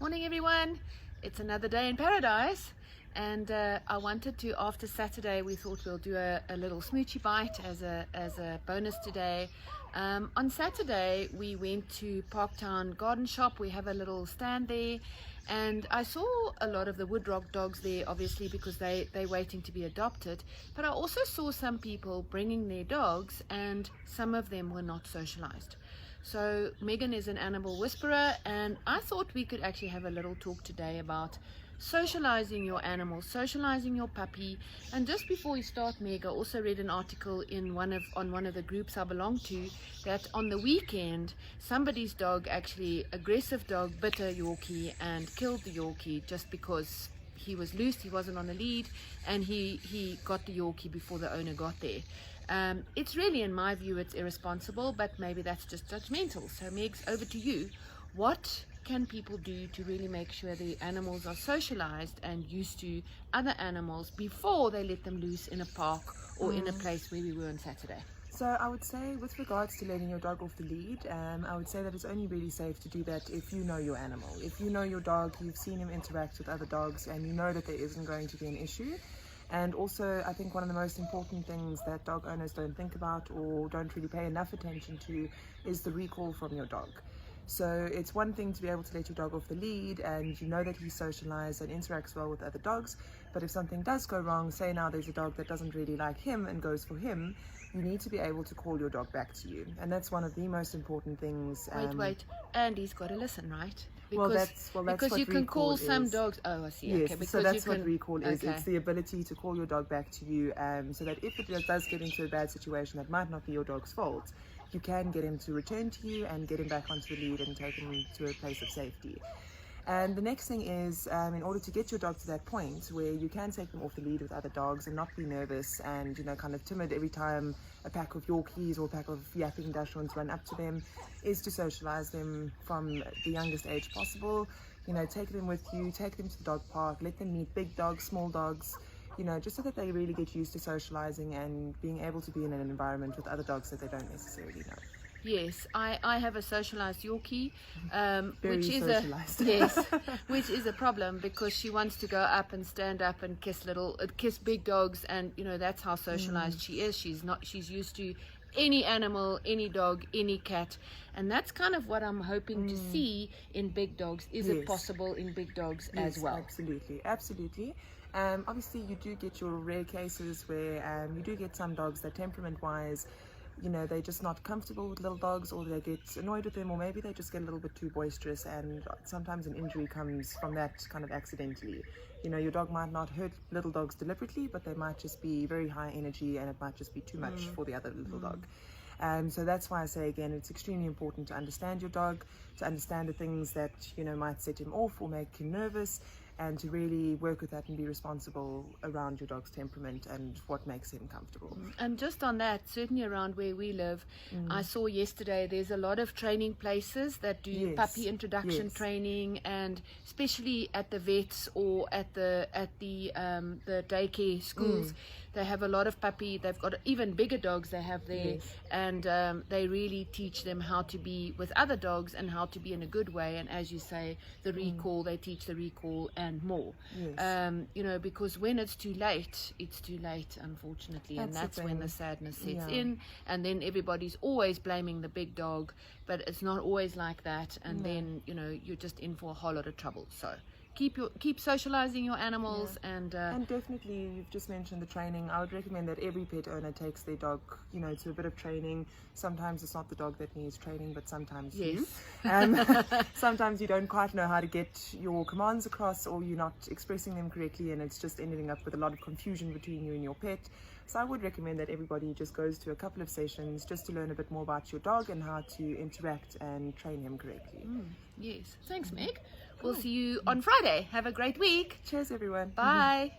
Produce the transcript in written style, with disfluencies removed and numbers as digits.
Morning everyone, it's another day in paradise, and I wanted to, after Saturday we thought we'll do a little smoochie bite as a bonus today. On Saturday we went to Parktown Garden Shop. We have a little stand there, and I saw a lot of the Woodrock dogs there, obviously because they're waiting to be adopted, but I also saw some people bringing their dogs, and some of them were not socialized. So Megan is an animal whisperer, and I thought we could actually have a little talk today about socializing your animal, socializing your puppy. And just before we start, Meg, I also read an article on one of the groups I belong to, that on the weekend somebody's dog, actually aggressive dog, bit a Yorkie and killed the Yorkie just because he was loose, he wasn't on a lead, and he got the Yorkie before the owner got there. It's really, in my view, it's irresponsible, but maybe that's just judgmental. So Megs, over to you. What can people do to really make sure the animals are socialized and used to other animals before they let them loose in a park or in a place where we were on Saturday? So I would say, with regards to letting your dog off the lead, I would say that it's only really safe to do that if you know your animal. If you know your dog, you've seen him interact with other dogs, and you know that there isn't going to be an issue. And also, I think one of the most important things that dog owners don't think about or don't really pay enough attention to is the recall from your dog. So it's one thing to be able to let your dog off the lead and you know that he's socialized and interacts well with other dogs, but if something does go wrong, say now there's a dog that doesn't really like him and goes for him, you need to be able to call your dog back to you. And that's one of the most important things. Wait, and he's got to listen, right? That's because what you can call some is. dogs. Oh, I see. Yes, okay, so that's what recall is. Okay. It's the ability to call your dog back to you, so that if it does get into a bad situation that might not be your dog's fault, you can get him to return to you and get him back onto the lead and take him to a place of safety. And the next thing is, in order to get your dog to that point where you can take them off the lead with other dogs and not be nervous and, kind of timid every time a pack of Yorkies or a pack of yapping Dachshunds run up to them, is to socialize them from the youngest age possible. Take them with you, take them to the dog park, let them meet big dogs, small dogs, just so that they really get used to socializing and being able to be in an environment with other dogs that they don't necessarily know. Yes, I have a socialized Yorkie, Very which is socialized. which is a problem because she wants to go up and stand up and kiss big dogs, and that's how socialized she is. She's used to any animal, any dog, any cat, and that's kind of what I'm hoping to see in big dogs. Is it possible in big dogs as well? Absolutely. Obviously you do get your rare cases where you do get some dogs that temperament wise, they're just not comfortable with little dogs, or they get annoyed with them, or maybe they just get a little bit too boisterous, and sometimes an injury comes from that kind of accidentally. Your dog might not hurt little dogs deliberately, but they might just be very high energy and it might just be too much for the other little dog. So that's why I say, again, it's extremely important to understand your dog, to understand the things that might set him off or make him nervous, and to really work with that and be responsible around your dog's temperament and what makes him comfortable. And just on that, certainly around where we live, I saw yesterday there's a lot of training places that do puppy introduction training, and especially at the vets or at the daycare schools. They have a lot of puppy. They've got even bigger dogs they have there, and they really teach them how to be with other dogs and how to be in a good way. And as you say, the recall, they teach the recall and more. Because when it's too late, unfortunately, and that's when the sadness sets in, and then everybody's always blaming the big dog, but it's not always like that, and then you're just in for a whole lot of trouble. So keep socializing your animals, and definitely, you've just mentioned the training. I would recommend that every pet owner takes their dog to a bit of training. Sometimes it's not the dog that needs training, but sometimes you. Sometimes you don't quite know how to get your commands across, or you're not expressing them correctly, and it's just ending up with a lot of confusion between you and your pet. So I would recommend that everybody just goes to a couple of sessions just to learn a bit more about your dog and how to interact and train him correctly. Yes, thanks Meg. We'll see you on Friday. Have a great week. Cheers everyone. Bye.